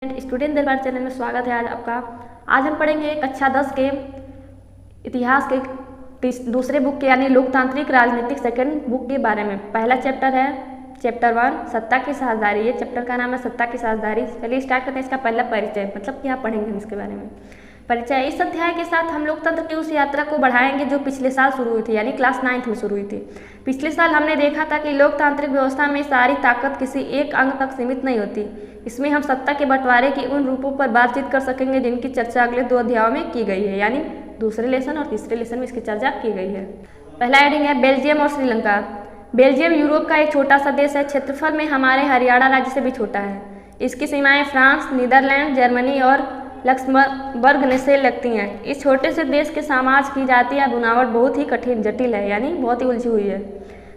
Student दरबार channel में स्वागत है। आज हम पढ़ेंगे कक्षा 10 के इतिहास के दूसरे बुक के यानी लोकतांत्रिक राजनीतिक सेकंड बुक के बारे में। पहला चैप्टर है चैप्टर 1 सत्ता की साझेदारी। ये चैप्टर का नाम है सत्ता की साझेदारी। चलिए स्टार्ट करते हैं। इसका पहला परिचय, मतलब क्या पढ़ेंगे हम इसके बारे में। परिचय। इस अध्याय के साथ हम लोकतंत्र की उस यात्रा को बढ़ाएंगे जो पिछले साल शुरू हुई थी, यानी क्लास 9th में शुरू हुई थी। पिछले साल हमने देखा था कि लोकतांत्रिक व्यवस्था में सारी ताकत किसी एक अंग तक सीमित नहीं होती। इसमें हम सत्ता के बंटवारे के उन रूपों पर बातचीत कर सकेंगे जिनकी चर्चा अगले 2 अध्यायों में की गई है, यानी दूसरे लेसन और तीसरे लेसन में इसकी चर्चा की गई है। पहला हेडिंग है बेल्जियम और श्रीलंका। बेल्जियम यूरोप का एक छोटा सा देश है। क्षेत्रफल में हमारे हरियाणा राज्य से भी छोटा है। इसकी सीमाएं फ्रांस, नीदरलैंड, जर्मनी और लक्समबर्ग से लगती हैं। इस छोटे से देश के समाज की जाति या बुनावट बहुत ही कठिन जटिल है, यानी बहुत ही उलझी हुई है।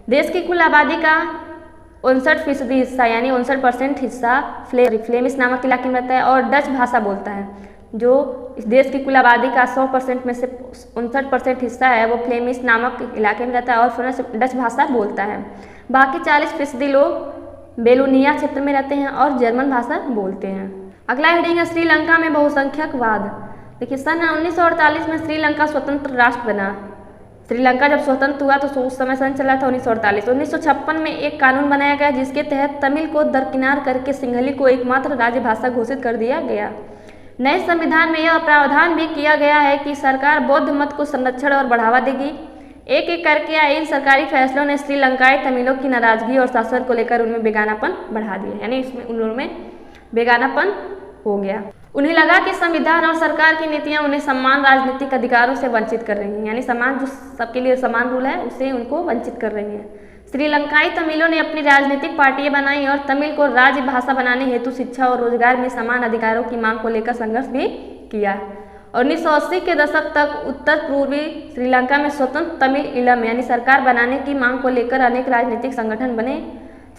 देश की कुल आबादी का 59% हिस्सा यानी 59% हिस्सा फ्लेमिश नामक इलाके में रहता है और डच भाषा बोलता है। जो इस देश की कुल आबादी का 100% में से 59% हिस्सा है वो फ्लेमिश नामक इलाके में रहता है और डच भाषा बोलता है। बाकी 40% लोग बेलोनिया क्षेत्र में रहते हैं और जर्मन भाषा बोलते हैं। अगला हेडिंग है श्रीलंका में बहुसंख्यकवाद। देखिए, सन 1948 में श्रीलंका स्वतंत्र राष्ट्र बना। श्रीलंका जब स्वतंत्र हुआ तो उस समय सन चला था 1948। 1956 में एक कानून बनाया गया जिसके तहत तमिल को दरकिनार करके सिंहली को एकमात्र राज्य भाषा घोषित कर दिया गया। नए संविधान में यह प्रावधान भी किया गया है कि सरकार बौद्ध मत को संरक्षण और बढ़ावा देगी। एक एक करके आए इन सरकारी फैसलों ने श्रीलंकाई तमिलों की नाराजगी और शासन को लेकर उनमें बेगानापन बढ़ा दिया, यानी इसमें उनमें बेगानापन हो गया। उन्हें लगा कि संविधान और सरकार की नीतियां उन्हें समान राजनीतिक अधिकारों से वंचित कर रही हैं, यानी समान जो सबके लिए समान रूल है उससे उनको वंचित कर रही हैं। श्रीलंकाई तमिलों ने अपनी राजनीतिक पार्टियां बनाई और तमिल को राज्य भाषा बनाने हेतु शिक्षा और रोजगार में समान अधिकारों की मांग को लेकर संघर्ष भी किया। 1980 के दशक तक उत्तर पूर्वी श्रीलंका में स्वतंत्र तमिल ईलम यानी सरकार बनाने की मांग को लेकर अनेक राजनीतिक संगठन बने।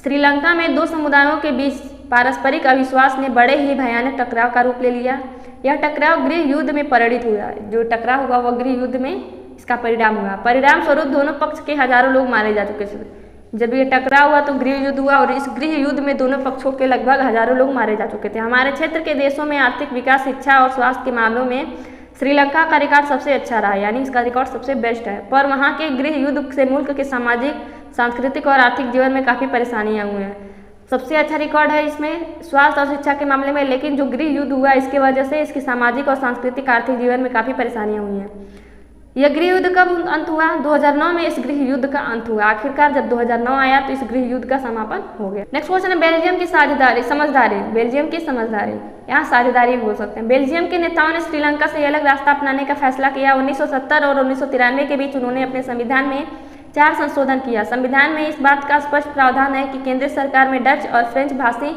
श्रीलंका में 2 समुदायों के बीच पारस्परिक अविश्वास ने बड़े ही भयानक टकराव का रूप ले लिया। यह टकराव गृह युद्ध में परिणित हुआ। जो टकराव हुआ वह गृह युद्ध में इसका परिणाम हुआ। परिणाम स्वरूप दोनों पक्ष के हजारों लोग मारे जा चुके थे। जब ये टकराव हुआ तो गृह युद्ध हुआ और इस गृह युद्ध में दोनों पक्षों के लगभग हजारों लोग मारे जा चुके थे। हमारे क्षेत्र के देशों में आर्थिक विकास, शिक्षा और स्वास्थ्य के मामलों में श्रीलंका का रिकॉर्ड सबसे अच्छा रहा, यानी इसका रिकॉर्ड सबसे बेस्ट है। पर वहाँ के गृह युद्ध से मुल्क के सामाजिक, सांस्कृतिक और आर्थिक जीवन में काफ़ी परेशानियाँ हुई हैं। सबसे अच्छा रिकॉर्ड है इसमें स्वास्थ्य और शिक्षा के मामले में, लेकिन जो गृह युद्ध हुआ इसकी वजह से इसके सामाजिक और सांस्कृतिक आर्थिक जीवन में काफ़ी परेशानियाँ हुई हैं। यह गृह युद्ध कब अंत हुआ? 2009 में इस गृह युद्ध का अंत हुआ। आखिरकार जब 2009 आया तो इस गृह युद्ध का समापन हो गया। नेक्स्ट क्वेश्चन है बेल्जियम की समझदारी। बेल्जियम की समझदारी, यहाँ साझेदारी बोल सकते हैं। बेल्जियम के नेताओं ने श्रीलंका से अलग रास्ता अपनाने का फैसला किया। 1970 और 1993 के बीच उन्होंने अपने संविधान में 4 संशोधन किया। संविधान में इस बात का स्पष्ट प्रावधान है कि केंद्रीय सरकार में डच और फ्रेंच भाषी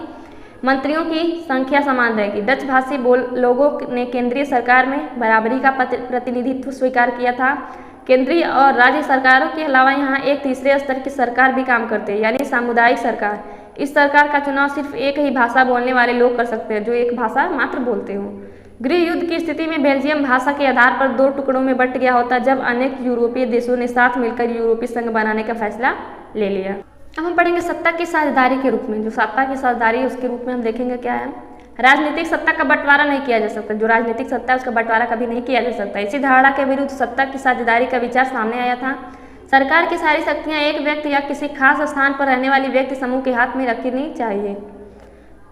मंत्रियों की संख्या समान रहेगी। डच भाषी लोगों ने केंद्रीय सरकार में बराबरी का प्रतिनिधित्व स्वीकार किया था। केंद्रीय और राज्य सरकारों के अलावा यहाँ एक तीसरे स्तर की सरकार भी काम करते हैं, यानी सामुदायिक सरकार। इस सरकार का चुनाव सिर्फ एक ही भाषा बोलने वाले लोग कर सकते हैं, जो एक भाषा मात्र बोलते हो। गृह युद्ध की स्थिति में बेल्जियम भाषा के आधार पर 2 टुकड़ों में बंट गया होता जब अनेक यूरोपीय देशों ने साथ मिलकर यूरोपीय संघ बनाने का फैसला ले लिया। अब हम पढ़ेंगे सत्ता की साझेदारी के रूप में। जो सत्ता की साझेदारी है उसके रूप में हम देखेंगे क्या है। राजनीतिक सत्ता का बंटवारा नहीं किया जा सकता। जो राजनीतिक सत्ता है उसका बंटवारा कभी नहीं किया जा सकता। इसी धारणा के विरुद्ध सत्ता की साझेदारी का विचार सामने आया था। सरकार की सारी शक्तियाँ एक व्यक्ति या किसी खास स्थान पर रहने वाली व्यक्ति समूह के हाथ में रखनी चाहिए।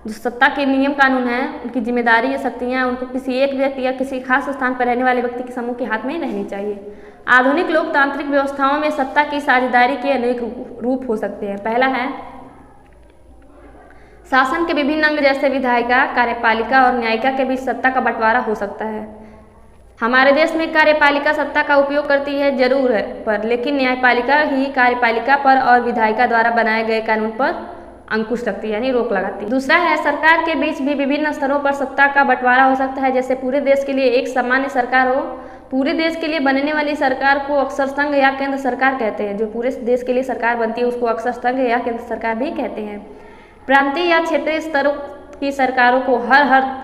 जो सत्ता के नियम कानून हैं, उनकी जिम्मेदारी या शक्तियाँ उनको किसी एक व्यक्ति या किसी खास स्थान पर रहने वाले व्यक्ति के समूह के हाथ में रहनी चाहिए। आधुनिक लोकतांत्रिक व्यवस्थाओं में सत्ता की साझेदारी के अनेक रूप हो सकते हैं। पहला है शासन के विभिन्न अंग जैसे विधायिका, कार्यपालिका और न्यायिका के बीच सत्ता का बंटवारा हो सकता है। हमारे देश में कार्यपालिका सत्ता का उपयोग करती है जरूर है, पर लेकिन न्यायपालिका ही कार्यपालिका पर और विधायिका द्वारा बनाए गए कानून पर अंकुश रखती है, यानी रोक लगाती है। दूसरा है सरकार के बीच भी विभिन्न स्तरों पर सत्ता का बंटवारा हो सकता है। जैसे पूरे देश के लिए एक सामान्य सरकार हो। पूरे देश के लिए बनने वाली सरकार को अक्सर संघ या केंद्र सरकार कहते हैं। जो पूरे देश के लिए सरकार बनती है उसको अक्सर संघ या केंद्र सरकार भी कहते हैं। प्रांतीय या क्षेत्रीय स्तरों की सरकारों को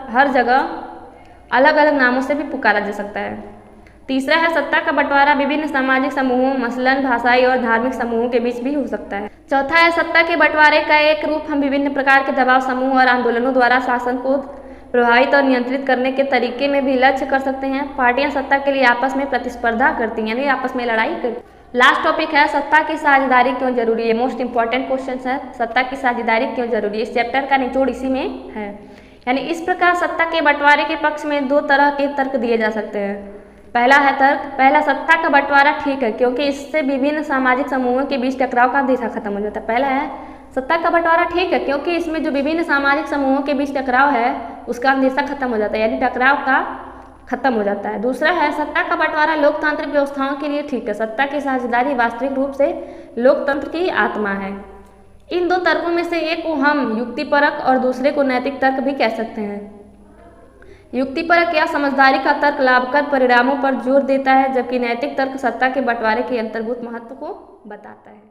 हर जगह अलग अलग नामों से भी पुकारा जा सकता है। तीसरा है सत्ता का बंटवारा विभिन्न सामाजिक समूहों मसलन भाषाई और धार्मिक समूहों के बीच भी हो सकता है। चौथा है सत्ता के बंटवारे का एक रूप हम विभिन्न प्रकार के दबाव समूह और आंदोलनों द्वारा शासन को प्रभावित और नियंत्रित करने के तरीके में भी लक्ष्य कर सकते हैं। पार्टियां सत्ता के लिए आपस में प्रतिस्पर्धा करती हैं, यानी आपस में लड़ाई करती। लास्ट टॉपिक है सत्ता की साझेदारी क्यों जरूरी है। मोस्ट इंपॉर्टेंट क्वेश्चन है, सत्ता की साझेदारी क्यों जरूरी है। इस चैप्टर का निचोड़ इसी में है। यानी इस प्रकार सत्ता के बंटवारे के पक्ष में दो तरह के तर्क दिए जा सकते हैं। पहला है तर्क, पहला सत्ता का बंटवारा ठीक है क्योंकि इससे विभिन्न सामाजिक समूहों के बीच टकराव का अंदेशा खत्म हो जाता है। पहला है सत्ता का बंटवारा ठीक है क्योंकि इसमें जो विभिन्न सामाजिक समूहों के बीच टकराव है उसका अंदेशा खत्म हो जाता है, यानी टकराव का खत्म हो जाता है। दूसरा है सत्ता का बंटवारा लोकतांत्रिक व्यवस्थाओं के लिए ठीक है। सत्ता की साझेदारी वास्तविक रूप से लोकतंत्र की आत्मा है। इन दो तर्कों में से एक को हम युक्तिपरक और दूसरे को नैतिक तर्क भी कह सकते हैं। युक्तिपरक या समझदारी का तर्क लाभप्रद परिणामों पर जोर देता है, जबकि नैतिक तर्क सत्ता के बंटवारे के अंतर्भूत महत्व को बताता है।